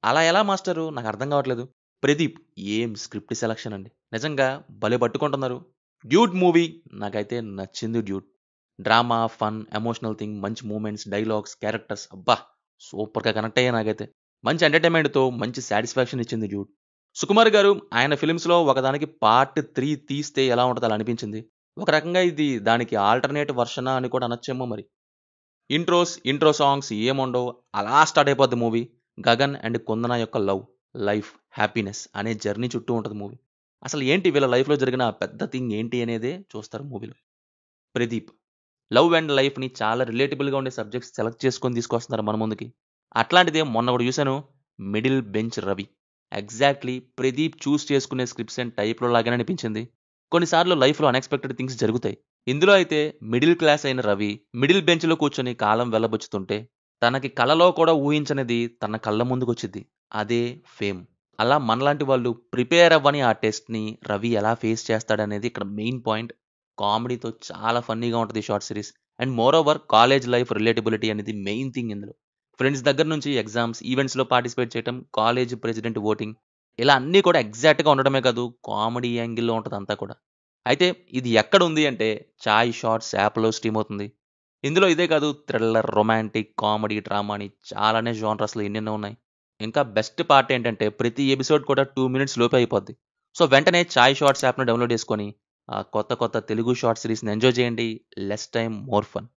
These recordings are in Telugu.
అలా ఎలా మాస్టరు నాకర్థం కావట్లేదు. 'ప్రదీప్' ఏం స్క్రిప్ట్ సెలక్షన్ అండి. నిజంగా భలే పట్టుకుంటున్నారు. 'డ్యూడ్' మూవీ నాకైతే నచ్చింది 'dude'. Drama, fun, emotional thing, మంచి మూవ్‌మెంట్స్, డైలాగ్స్, క్యారెక్టర్స్ అబ్బా! సూపర్‌గా కనెక్ట్ అయ్యా నాకైతే. మంచి ఎంటర్‌టైన్‌మెంట్‌తో మంచి సాటిస్ఫాక్షన్ ఇచ్చింది 'డ్యూడ్'. సుకుమార్ గారు ఆయన ఫిల్మ్స్‌లో ఒకదానికి పార్ట్ 3 తీస్తే ఎలా ఉంటదో అలా అనిపించింది. ఒక రకంగా ఇది దానికి ఆల్టర్‌నేట్ వర్షనా అని కూడా అనొచ్చేమో మరి. ఇంట్రో సాంగ్స్ ఏముండవు. అలా స్టార్ట్ అయిపోద్ది మూవీ. గగన్ అండ్ కుందన యొక్క లవ్, లైఫ్, హ్యాపీనెస్ అనే జర్నీ చుట్టూ ఉంటది మూవీ. అసలు ఏంటి వీళ్ళ లైఫ్‌లో జరిగిన ఆ పెద్ద థింగ్ ఏంటి అనేదే చూస్తారు మూవీలో. 'ప్రదీప్' లవ్ అండ్ లైఫ్‌ని చాలా రిలేటబుల్‌గా ఉండే సబ్జెక్ట్స్ సెలెక్ట్ చేసుకొని తీసుకొస్తున్నారు మన ముందుకి. అట్లాంటిదే మొన్న ఒకటి చూసాను 'middle bench Ravi.' Exactly 'Pradeep' choose చేసుకునే స్క్రిప్ట్స్ అండ్ టైప్‌లో లాగానే అనిపించింది. కొన్నిసార్లు లైఫ్‌లో అన్‌ఎక్స్‌పెక్టెడ్ థింగ్స్ జరుగుతాయి. ఇందులో అయితే మిడిల్ క్లాస్ అయిన రవి మిడిల్ బెంచ్‌లో కూర్చొని కాలం వెళ్లబుచ్చుతుంటే, తనకి కలలో కూడా ఊహించనిది తన కళ్ళ ముందుకొచ్చిద్ది. అదే ఫేమ్. అలా మనలాంటి వాళ్ళు ప్రిపేర్ అవ్వని ఆ టెస్ట్‌ని రవి ఎలా ఫేస్ చేస్తాడనేది ఇక్కడ మెయిన్ పాయింట్. కామెడీతో చాలా ఫన్నీగా ఉంటది ఈ short series. And more over college life relatability అనేది మెయిన్ థింగ్ ఇందులో. ఫ్రెండ్స్ దగ్గర నుంచి ఎగ్జామ్స్, ఈవెంట్స్‌లో పార్టిసిపేట్ చేయటం, కాలేజ్ ప్రెసిడెంట్ ఓటింగ్ ఇలా అన్నీ కూడా ఎగ్జాక్ట్‌గా ఉండడమే కాదు, కామెడీ యాంగిల్‌లో ఉంటదంతా కూడా. అయితే ఇది ఎక్కడుంది అంటే 'చాయ్ షార్ట్స్' యాప్‌లో స్ట్రీమ్ అవుతుంది. ఇందులో ఇదే కాదు థ్రిల్లర్, రొమాంటిక్, కామెడీ, డ్రామా అని చాలానే జోనర్స్‌లో ఎన్నెన్నో ఉన్నాయి. ఇంకా బెస్ట్ పార్ట్ ఏంటంటే ప్రతి ఎపిసోడ్ కూడా 2 మినిట్స్ లోపే అయిపోద్ది. సో వెంటనే 'చాయ్ షార్ట్స్' యాప్‌ని డౌన్‌లోడ్ చేసుకొని కొత్త కొత్త తెలుగు షార్ట్ సీరీస్‌ని ఎంజాయ్ చేయండి. Less time more fun.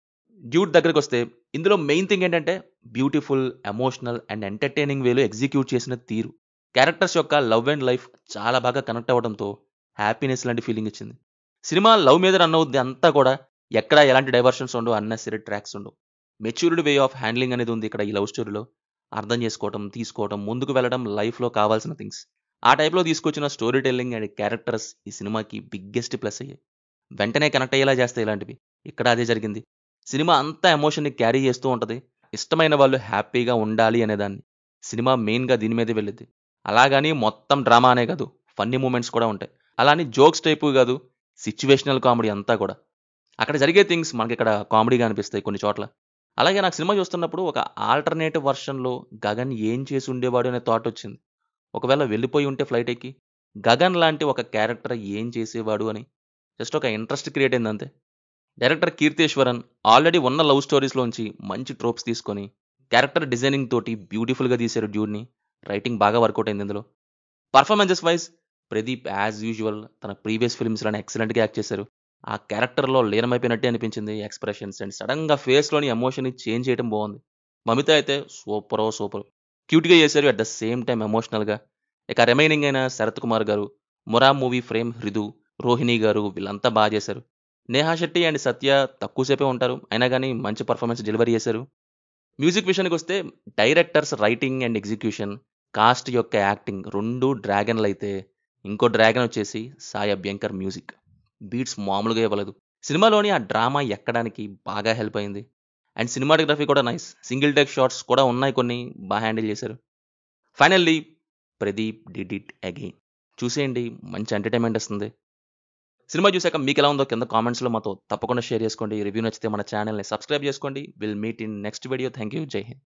'Dude' దగ్గరికొస్తే ఇందులో మెయిన్ థింగ్ ఏంటంటే బ్యూటిఫుల్, ఎమోషనల్ అండ్ ఎంటర్‌టైనింగ్ వేలో ఎగ్జిక్యూట్ చేసిన తీరు. క్యారెక్టర్స్ యొక్క లవ్ అండ్ లైఫ్ చాలా బాగా కనెక్ట్ అవ్వడంతో హ్యాపీనెస్ లాంటి ఫీలింగ్ ఇచ్చింది. సినిమా లవ్ మీద రన్ అవుద్ది అంతా కూడా. ఎక్కడ ఎలాంటి డైవర్షన్స్ ఉండవు. అన్నెసెసరీ ట్రాక్స్ ఉండవు. మెచ్యూర్డ్ వే ఆఫ్ హ్యాండ్లింగ్ అనేది ఉంది ఇక్కడ ఈ లవ్ స్టోరీలో. అర్థం చేసుకోవటం, తీసుకోవటం, ముందుకు వెళ్ళడం లైఫ్‌లో కావాల్సిన థింగ్స్. ఆ టైప్‌లో తీసుకొచ్చిన స్టోరీ టెల్లింగ్ అండ్ క్యారెక్టర్స్ ఈ సినిమాకి బిగ్గెస్ట్ ప్లస్ అయ్యాయి. వెంటనే కనెక్ట్ అయ్యేలా చేస్తాయి ఇలాంటివి. ఇక్కడ అదే జరిగింది. సినిమా అంతా ఎమోషన్‌ని క్యారీ చేస్తూ ఉంటది. ఇష్టమైన వాళ్ళు హ్యాపీగా ఉండాలి అనేదాన్ని. సినిమా మెయిన్‌గా దీని మీదే వెళ్ళిద్ది. అలాగని మొత్తం డ్రామా అనే కాదు. ఫన్నీ మూమెంట్స్ కూడా ఉంటాయి. అలా అని జోక్స్ టైపు కాదు. సిట్యుయేషనల్ కామెడీ అంతా కూడా. అక్కడ జరిగే థింగ్స్ మనకిక్కడ కామెడీగా అనిపిస్తాయి కొన్ని చోట్ల. అలాగే నాకు సినిమా చూస్తున్నప్పుడు ఒక ఆల్టర్‌నేటివ్ వెర్షన్‌లో 'గగన్' ఏం చేసి ఉండేవాడు అనే థాట్ వచ్చింది. ఒకవేళ వెళ్ళిపోయి ఉంటే ఫ్లైట్ ఎక్కి, 'గగన్' లాంటి ఒక క్యారెక్టర్ ఏం చేసేవాడు అని జస్ట్ ఒక ఇంట్రెస్ట్ క్రియేట్ అయిందంతే. డైరెక్టర్ 'కీర్తేశ్వరన్' ఆల్రెడీ ఉన్న లవ్ స్టోరీస్‌లోంచి మంచి ట్రోప్స్ తీసుకొని, క్యారెక్టర్ డిజైనింగ్ తోటి బ్యూటిఫుల్‌గా తీశారు 'డ్యూడ్‌ని'. రైటింగ్ బాగా వర్కౌట్ అయింది ఇందులో. Performances wise 'Pradeep' as usual తన ప్రీవియస్ ఫిల్మ్స్‌లోనే ఎక్సలెంట్‌గా యాక్ట్ చేశారు. ఆ క్యారెక్టర్‌లో లీనమైపోయినట్టే అనిపించింది. ఎక్స్‌ప్రెషన్స్ అండ్ సడెన్‌గా ఫేస్‌లోని ఎమోషన్‌ని చేంజ్ చేయడం బావుంది. మమిత అయితే సూపర్. క్యూట్‌గా చేశారు. అట్ ద సేమ్ టైమ్ ఎమోషనల్‌గా. ఇక రిమైనింగ్ అయిన శరత్ కుమార్ గారు, 'మురా' మూవీ ఫ్రేమ్ హృదు, రోహిణి గారు వీళ్ళంతా చేశారు. నేహా శెట్టి అండ్ సత్య తక్కువ సేపే ఉంటారు. అయినా గాని మంచి పర్ఫార్మెన్స్ డెలివరీ చేశారు. మ్యూజిక్ విషయానికొస్తే directors writing and execution, cost యొక్క యాక్టింగ్ 2 డ్రాగన్‌లైతే, ఇంకో డ్రాగన్ వచ్చేసి సాయి అభ్యంకర్ మ్యూజిక్. బీట్స్ మామూలుగా ఇవ్వలేదు. సినిమాలోని ఆ డ్రామా ఎక్కడానికి బాగా హెల్ప్ అయింది. అండ్ సినిమాటోగ్రఫీ కూడా నైస్. సింగిల్ టేక్ షాట్స్ కూడా ఉన్నాయి కొన్ని హ్యాండిల్ చేశారు. Finally 'Pradeep did it again.' చూసేయండి మంచి ఎంటర్‌టైన్‌మెంట్ ఇస్తుంది. సినిమా చూసాక మీకెలా ఉందో కింద కామెంట్స్‌లో మాతో తప్పకుండా షేర్ చేసుకోండి. రివ్యూ నచ్చితే మన ఛానెల్‌ని సబ్స్క్రైబ్ చేసుకోండి. Will meet in next video. Thank you. జై హింద్.